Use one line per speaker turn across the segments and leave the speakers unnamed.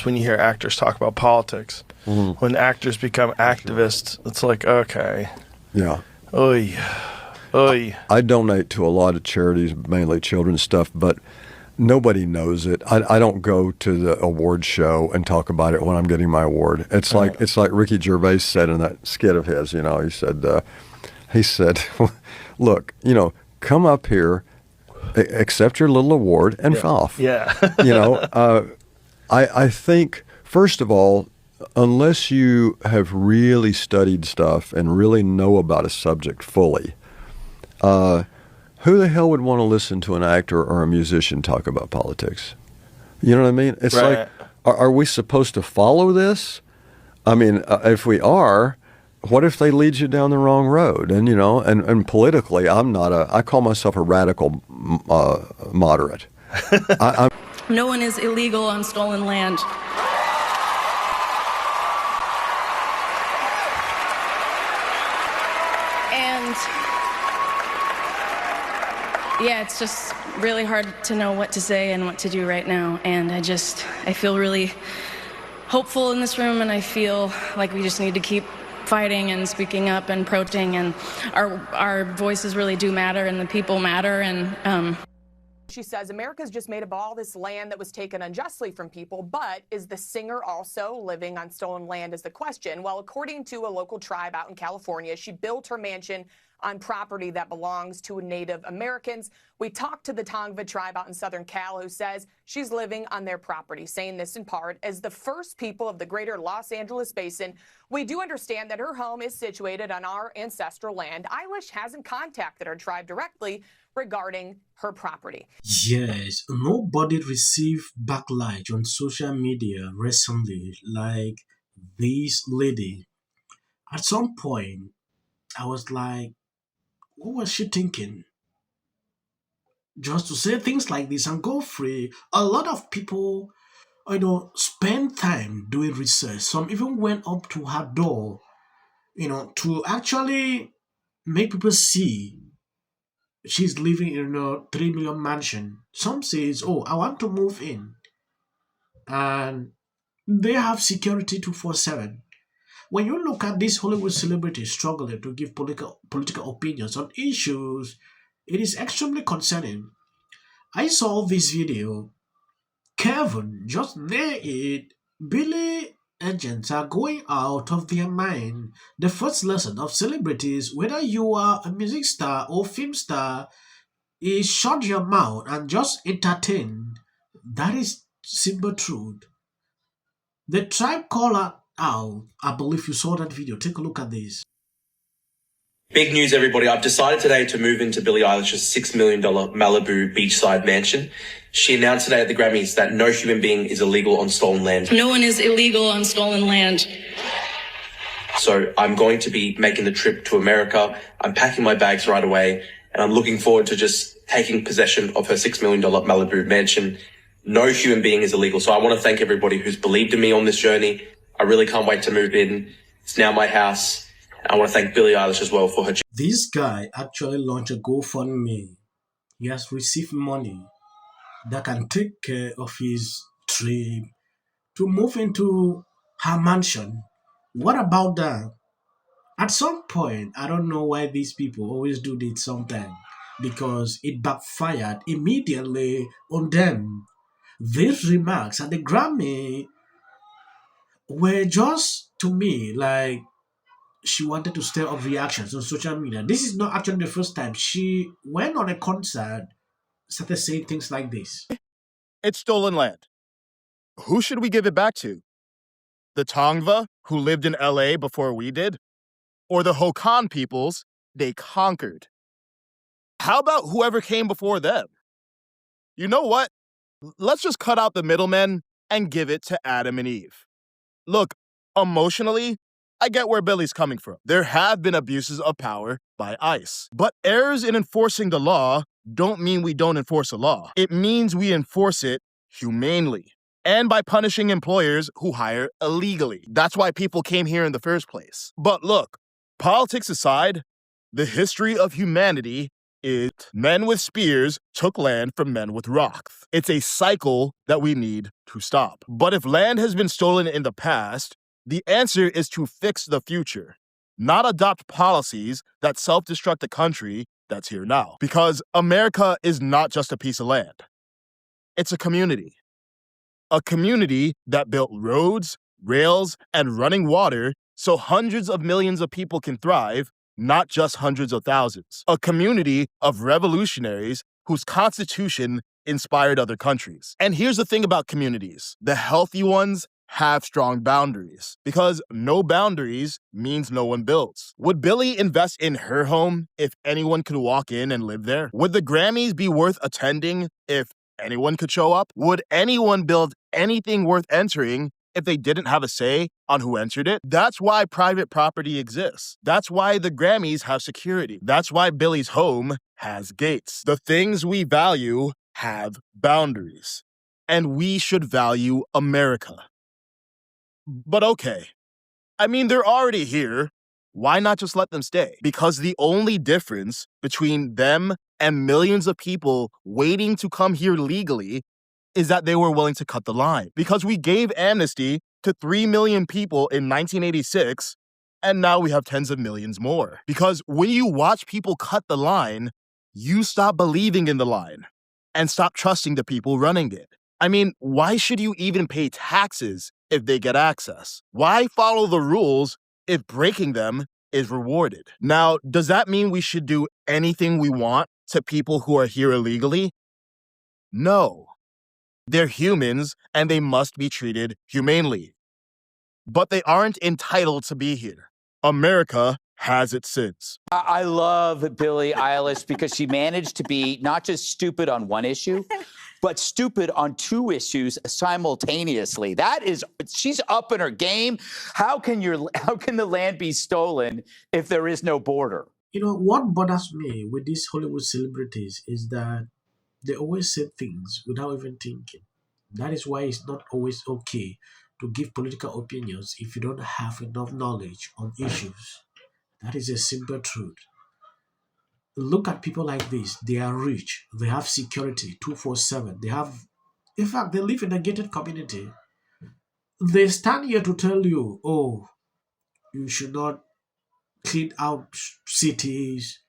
happens when you hear actors talk about politics. When actors become activists, it's like, okay.
Yeah.
Oy. Oy.
I donate to a lot of charities, mainly children's stuff, but nobody knows it. I don't go to the award show and talk about it when I'm getting my award. It's like Ricky Gervais said in that skit of his. He said, "Look, come up here, accept your little award, and off."
Yeah.
I think first of all, unless you have really studied stuff and really know about a subject fully, who the hell would want to listen to an actor or a musician talk about politics? You know what I mean? It's like, are we supposed to follow this? I mean, if we are, what if they lead you down the wrong road? And, and politically, I call myself a radical moderate.
No one is illegal on stolen land. And yeah, it's just really hard to know what to say and what to do right now. And I feel really hopeful in this room, and I feel like we just need to keep fighting and speaking up and protesting, and our voices really do matter, and the people matter. And
she says America's just made up all this land that was taken unjustly from people, but is the singer also living on stolen land is the question. Well, according to a local tribe out in California, she built her mansion on property that belongs to Native Americans. We talked to the Tongva tribe out in Southern Cal, who says she's living on their property, saying this in part, as the first people of the greater Los Angeles basin, we do understand that her home is situated on our ancestral land. Eilish hasn't contacted her tribe directly regarding her property.
Yes, nobody received backlash on social media recently like this lady. At some point, I was like, what was she thinking? Just to say things like this and go free. A lot of people, spend time doing research. Some even went up to her door, to actually make people see she's living in a 3 million mansion. Some says, oh, I want to move in. And they have security 24/7. When you look at these Hollywood celebrities struggling to give political opinions on issues, it is extremely concerning. I saw this video. Kevin, just there it. Billy agents are going out of their mind. The first lesson of celebrities, whether you are a music star or film star, is shut your mouth and just entertain. That is simple truth. The tribe called her out. I believe you saw that video. Take a look at this.
Big news, everybody. I've decided today to move into Billie Eilish's $6 million Malibu beachside mansion. She announced today at the Grammys that no human being is illegal on stolen land.
no one is illegal on stolen land.
So I'm going to be making the trip to America. I'm packing my bags right away, and I'm looking forward to just taking possession of her $6 million Malibu mansion. No human being is illegal. So I want to thank everybody who's believed in me on this journey. I really can't wait to move in. It's now my house. I want to thank Billie Eilish as well for her.
This guy actually launched a GoFundMe. He has received money that can take care of his trip to move into her mansion. What about that? At some point, I don't know why these people always do this sometimes, because it backfired immediately on them. These remarks at the Grammy were just, to me, like she wanted to stir up reactions on social media. This is not actually the first time. She went on a concert, started saying things like this.
It's stolen land. Who should we give it back to? The Tongva, who lived in LA before we did? Or the Hokan peoples they conquered? How about whoever came before them? You know what? Let's just cut out the middlemen and give it to Adam and Eve. Look, emotionally, I get where Billy's coming from. There have been abuses of power by ICE. But errors in enforcing the law don't mean we don't enforce a law. It means we enforce it humanely and by punishing employers who hire illegally. That's why people came here in the first place. But look, politics aside, the history of humanity is men with spears took land from men with rocks. It's a cycle that we need to stop. But if land has been stolen in the past, the answer is to fix the future, not adopt policies that self-destruct the country that's here now. Because America is not just a piece of land. It's a community. A community that built roads, rails, and running water so hundreds of millions of people can thrive, not just hundreds of thousands. A community of revolutionaries whose constitution inspired other countries. And here's the thing about communities. The healthy ones have strong boundaries, because no boundaries means no one builds. Would Billie invest in her home if anyone could walk in and live there? Would the Grammys be worth attending if anyone could show up? Would anyone build anything worth entering if they didn't have a say on who entered it? That's why private property exists. That's why the Grammys have security. That's why Billie's home has gates. The things we value have boundaries, and we should value America. But okay, I mean, they're already here. Why not just let them stay? Because the only difference between them and millions of people waiting to come here legally is that they were willing to cut the line. Because we gave amnesty to 3 million people in 1986, and now we have tens of millions more. Because when you watch people cut the line, you stop believing in the line and stop trusting the people running it. I mean, why should you even pay taxes if they get access? Why follow the rules if breaking them is rewarded? Now, does that mean we should do anything we want to people who are here illegally? No. They're humans and they must be treated humanely. But they aren't entitled to be here. America has its sins.
I love Billie Eilish because she managed to be not just stupid on one issue, but stupid on two issues simultaneously. She's up in her game. How can the land be stolen if there is no border?
You know, what bothers me with these Hollywood celebrities is that they always say things without even thinking. That is why it's not always okay to give political opinions if you don't have enough knowledge on issues. That is a simple truth. Look at people like this. They are rich. They have security 24/7. In fact, they live in a gated community. They stand here to tell you, oh, you should not clean out cities,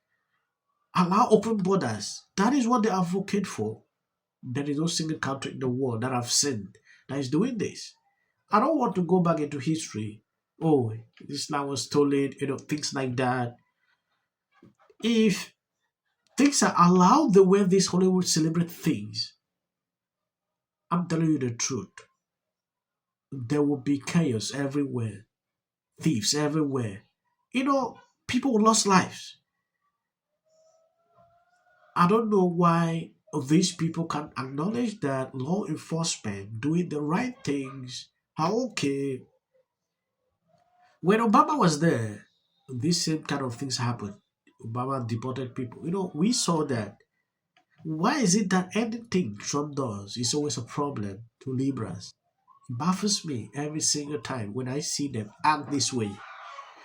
allow open borders. That is what they advocate for. There is no single country in the world that I've seen that is doing this. I don't want to go back into history. Oh, this land was stolen, things like that. If things are allowed the way these Hollywood celebrate things, I'm telling you the truth. There will be chaos everywhere, thieves everywhere. People lost lives. I don't know why these people can acknowledge that law enforcement doing the right things are okay. When Obama was there, these same kind of things happened. Obama deported people. We saw that. Why is it that anything Trump does is always a problem to liberals? It baffles me every single time when I see them act this way.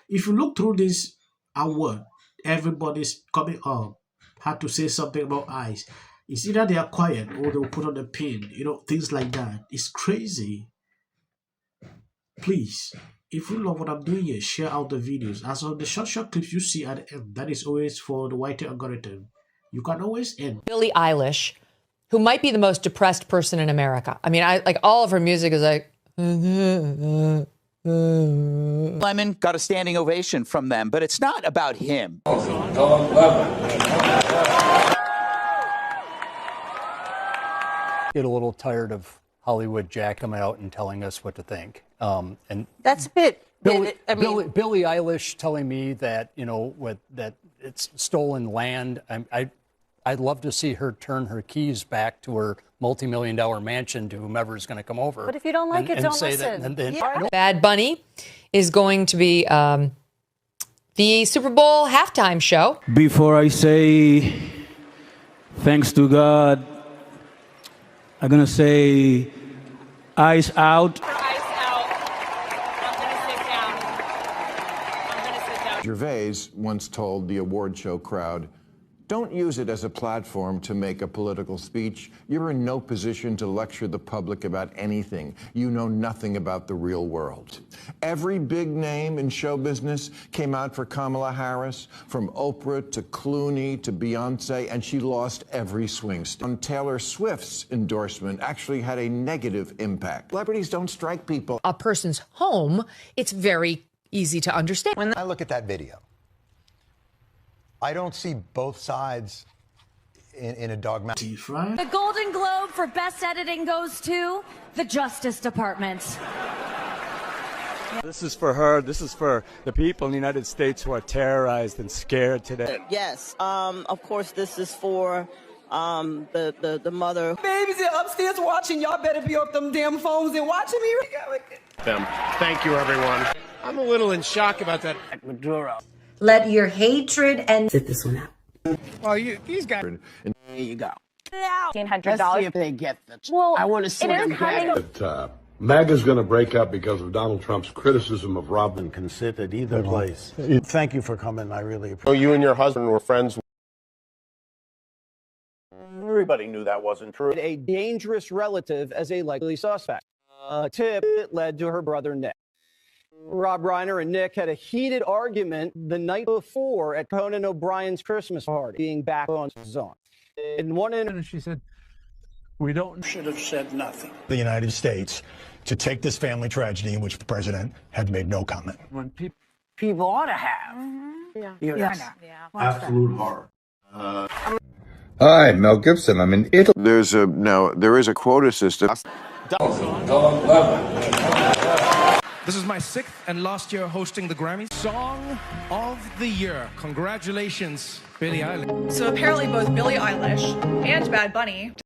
If you look through this award, everybody's coming up, had to say something about ICE. It's either they are quiet or they'll put on a pin, things like that. It's crazy. Please, if you love what I'm doing here, share out the videos. As on the short clips you see at the end, that is always for the white algorithm. You can always end.
Billie Eilish, who might be the most depressed person in America. I mean, all of her music is like.
Lemon got a standing ovation from them, but it's not about him.
Get a little tired of Hollywood Jack coming out and telling us what to think. And
that's a bit.
Billie Eilish telling me that that it's stolen land. I'd love to see her turn her keys back to her multi-million-dollar mansion to whomever is going to come over.
But if you don't like it, don't listen.
Bad Bunny is going to be the Super Bowl halftime show.
Before I say thanks to God, I'm going to say eyes out.
Gervais once told the award show crowd Don't use it as a platform to make a political speech. You're in no position to lecture the public about anything. You know nothing about the real world. Every big name in show business came out for Kamala Harris, from Oprah to Clooney to Beyonce, and she lost every swing state. On Taylor Swift's endorsement actually had a negative impact. Celebrities don't strike people.
A person's home, it's very easy to understand.
When I look at that video, I don't see both sides in a dogmatic.
The Golden Globe for Best Editing goes to the Justice Department.
This is for her. This is for the people in the United States who are terrorized and scared today.
Yes. Of course, this is for the mother.
Babies are upstairs watching. Y'all better be off them damn phones and watching me.
Thank you, everyone. I'm a little in shock about that.
Maduro.
Let your hatred and
Sit this one out.
Well, he's got.
There you go.
$1,500.
Let's see if they get the.
Well,
I want to see them get it.
MAGA's going to break up because of Donald Trump's criticism of Robin.
Can sit at either place. Thank you for coming. I really appreciate it.
So you and your husband were friends.
Everybody knew that wasn't true. A dangerous relative as a likely suspect. A tip that led to her brother Nick. Rob Reiner and Nick had a heated argument the night before at Conan O'Brien's Christmas party, being back on his own. In one interview, she said,
We should have said nothing. The United States to take this family tragedy in which the president had made no comment.
When people ought to have.
Absolute horror.
Hi, Mel Gibson. I'm in Italy.
There is a quota system.
This is my 6th and last year hosting the Grammys. Song of the Year. Congratulations, Billie Eilish.
So apparently both Billie Eilish and Bad Bunny